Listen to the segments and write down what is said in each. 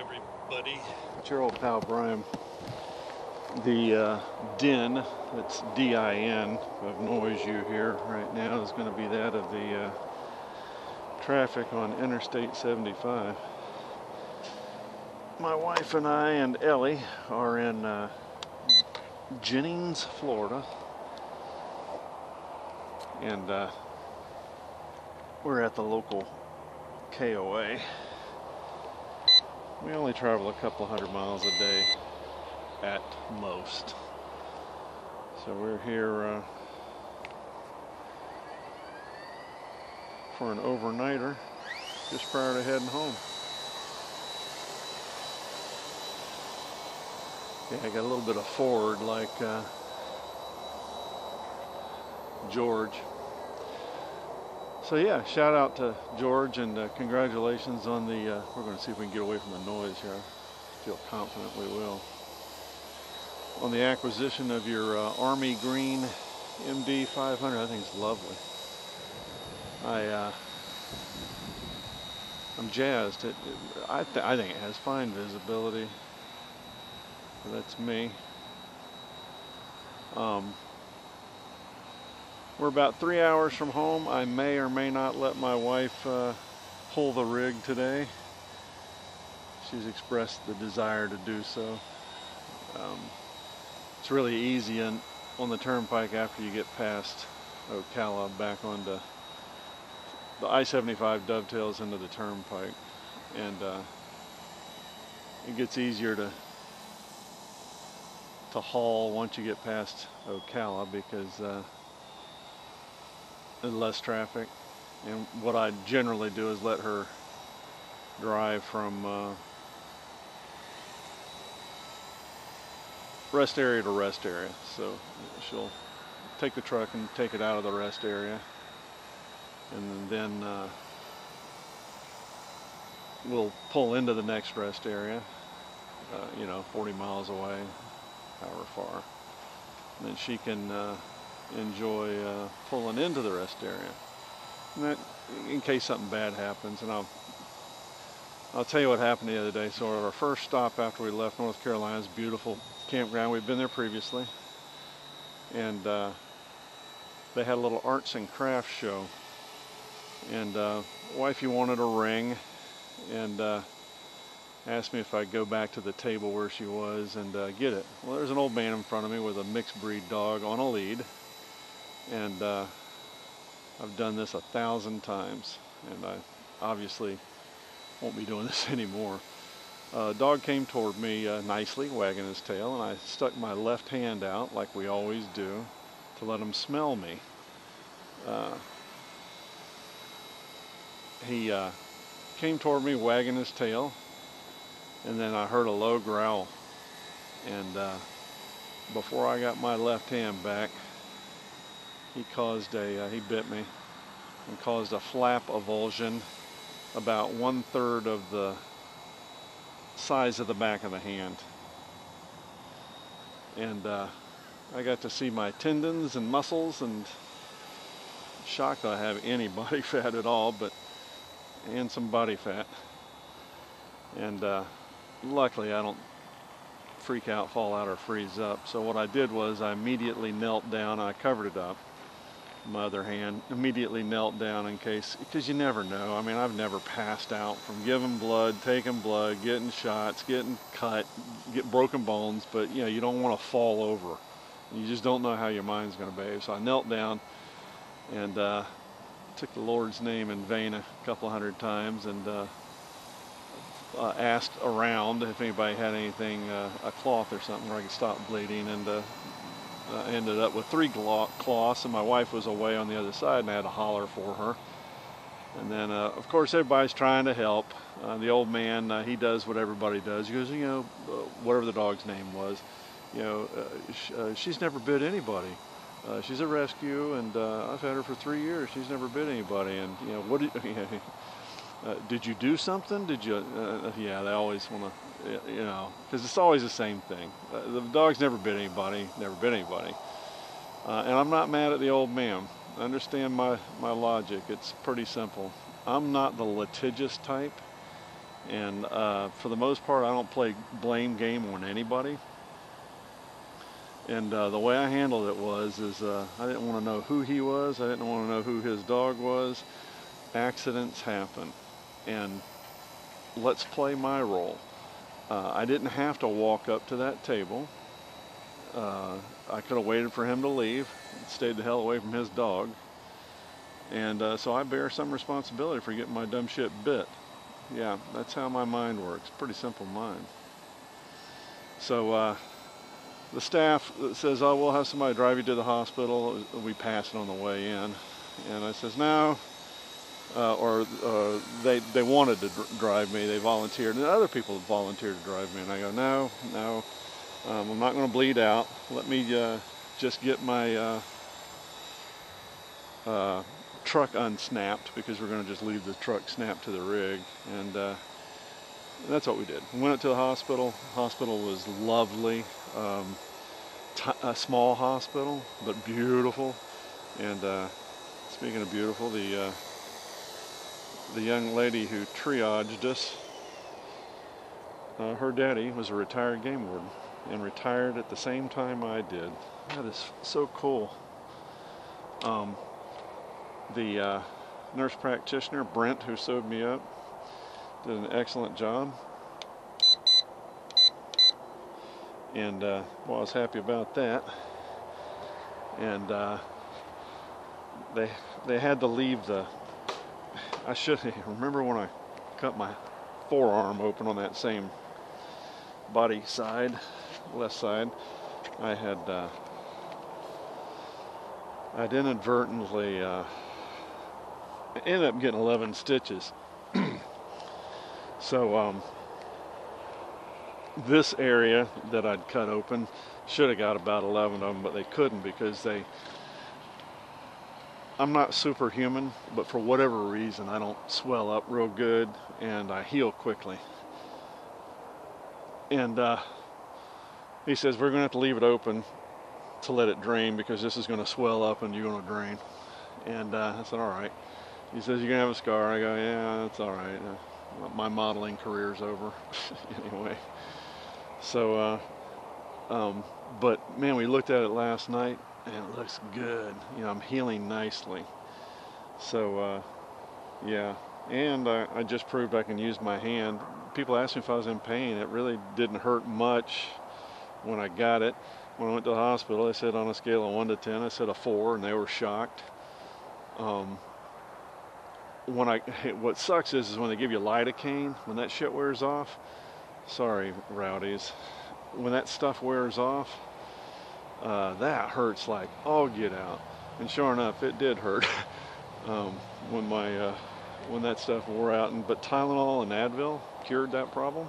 everybody. It's your old pal Brian. The din, that's D-I-N, of noise you hear right now is going to be that of the traffic on Interstate 75. My wife and I and Ellie are in Jennings, Florida, and we're at the local KOA. We only travel a couple hundred miles a day at most. So we're here for an overnighter just prior to heading home. Yeah, I got a little bit of forward like George. So yeah, shout out to George and congratulations on the, we're going to see if we can get away from the noise here. I feel confident we will. On the acquisition of your Army Green MD 500, I think it's lovely. I'm jazzed. I think it has fine visibility. That's me. We're about 3 hours from home. I may or may not let my wife pull the rig today. She's expressed the desire to do so. It's really easy on the turnpike after you get past Ocala back onto the I-75 dovetails into the turnpike, and it gets easier to haul once you get past Ocala because there's less traffic. And what I generally do is let her drive from rest area to rest area. So she'll take the truck and take it out of the rest area, and then we'll pull into the next rest area, 40 miles away, however far. And then she can enjoy pulling into the rest area. And that, in case something bad happens. And I'll tell you what happened the other day. So at our first stop after we left North Carolina's beautiful campground, we've been there previously, and they had a little arts and crafts show, and wifey wanted a ring and asked me if I'd go back to the table where she was and get it. Well, there's an old man in front of me with a mixed breed dog on a lead, and I've done this 1,000 times, and I obviously won't be doing this anymore. Dog came toward me nicely, wagging his tail, and I stuck my left hand out, like we always do, to let him smell me. He came toward me, wagging his tail, and then I heard a low growl. And before I got my left hand back, he bit me and caused a flap avulsion about 1/3 of the size of the back of the hand, and I got to see my tendons and muscles, and shocked I have any body fat at all, and some body fat, and luckily I don't freak out, fall out, or freeze up. So what I did was I immediately knelt down. I covered it up. My other hand immediately knelt down in case, because you never know. I mean, I've never passed out from giving blood, taking blood, getting shots, getting cut, get broken bones, but you don't want to fall over. You just don't know how your mind's going to behave. So I knelt down and took the Lord's name in vain a couple hundred times, and asked around if anybody had anything, a cloth or something where I could stop bleeding, and I ended up with 3 cloths, and my wife was away on the other side, and I had to holler for her. And then, of course, everybody's trying to help. The old man, he does what everybody does. He goes, whatever the dog's name was, she's never bit anybody. She's a rescue, and I've had her for 3 years. She's never bit anybody. And what did you do something? Did you? Yeah, they always want to. Because it's always the same thing. The dog's never bit anybody, and I'm not mad at the old man. Understand my logic. It's pretty simple. I'm not the litigious type, And for the most part, I don't play blame game on anybody. And the way I handled it is I didn't want to know who he was. I didn't want to know who his dog was. Accidents happen, and let's play my role. I didn't have to walk up to that table. I could have waited for him to leave, stayed the hell away from his dog. And so I bear some responsibility for getting my dumb shit bit. Yeah, that's how my mind works. Pretty simple mind. So the staff says, oh, we'll have somebody drive you to the hospital. We pass it on the way in. And I says, no. They wanted to drive me. They volunteered. And other people volunteered to drive me. And I go, no. I'm not going to bleed out. Let me just get my truck unsnapped, because we're going to just leave the truck snapped to the rig. And that's what we did. We went to the hospital. The hospital was lovely. A small hospital, but beautiful. And speaking of beautiful, the young lady who triaged us, her daddy was a retired game warden and retired at the same time I did. That is so cool. The nurse practitioner, Brent, who sewed me up, did an excellent job. And well, I was happy about that. And they had to leave the... I should remember when I cut my forearm open on that same body side, left side. I'd inadvertently ended up getting 11 stitches. So this area that I'd cut open should have got about 11 of them, but they couldn't, because I'm not superhuman, but for whatever reason I don't swell up real good and I heal quickly. And he says, we're going to have to leave it open to let it drain, because this is going to swell up and you're going to drain. And I said, all right. He says, you're going to have a scar. I go, yeah, that's all right. My modeling career's over. Anyway. So, but man, we looked at it last night and it looks good. You know, I'm healing nicely. So, yeah. And I just proved I can use my hand. People asked me if I was in pain. It really didn't hurt much when I got it. When I went to the hospital, they said on a scale of 1 to 10, I said a 4, and they were shocked. What sucks is when they give you lidocaine, when that shit wears off, sorry, rowdies, when that stuff wears off, that hurts like all get out. And sure enough, it did hurt when that stuff wore out. But Tylenol and Advil cured that problem.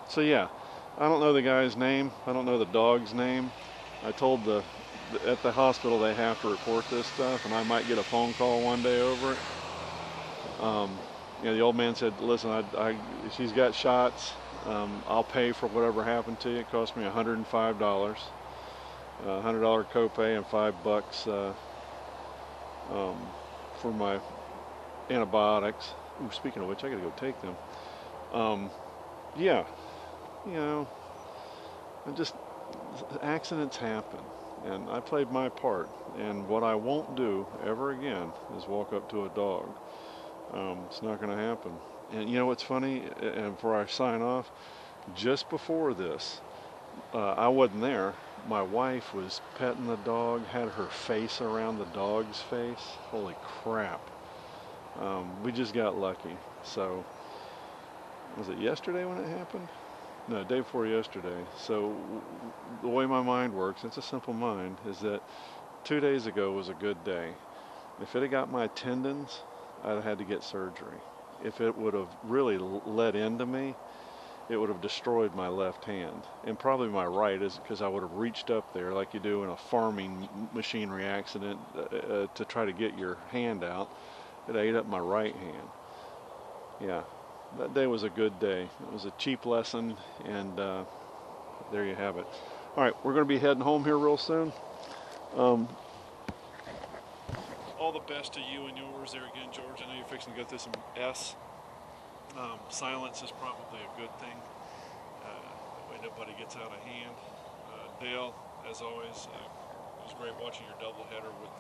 So yeah, I don't know the guy's name. I don't know the dog's name. I told at the hospital they have to report this stuff, and I might get a phone call one day over it. You know, the old man said, listen, she's got shots. I'll pay for whatever happened to you. It cost me $105, $100 copay, and $5 for my antibiotics. Ooh, speaking of which, I gotta go take them. Yeah, you know, accidents happen, and I played my part. And what I won't do ever again is walk up to a dog. It's not going to happen. And you know what's funny? And before I sign off, just before this, I wasn't there. My wife was petting the dog, had her face around the dog's face. Holy crap. We just got lucky. So, was it yesterday when it happened? No, day before yesterday. So, the way my mind works, it's a simple mind, is that 2 days ago was a good day. If it had got my tendons, I'd have had to get surgery. If it would have really let into me, it would have destroyed my left hand, and probably my right, is because I would have reached up there like you do in a farming machinery accident to try to get your hand out. It ate up my right hand. Yeah, that day was a good day. It was a cheap lesson, and there you have it. All right, we're going to be heading home here real soon. All the best to you and yours there again, George. I know you're fixing to go through some S. Silence is probably a good thing. That way nobody gets out of hand. Dale, as always, it was great watching your doubleheader with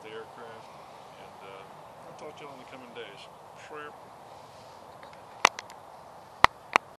the aircraft. And I'll talk to you all in the coming days. Shrimp.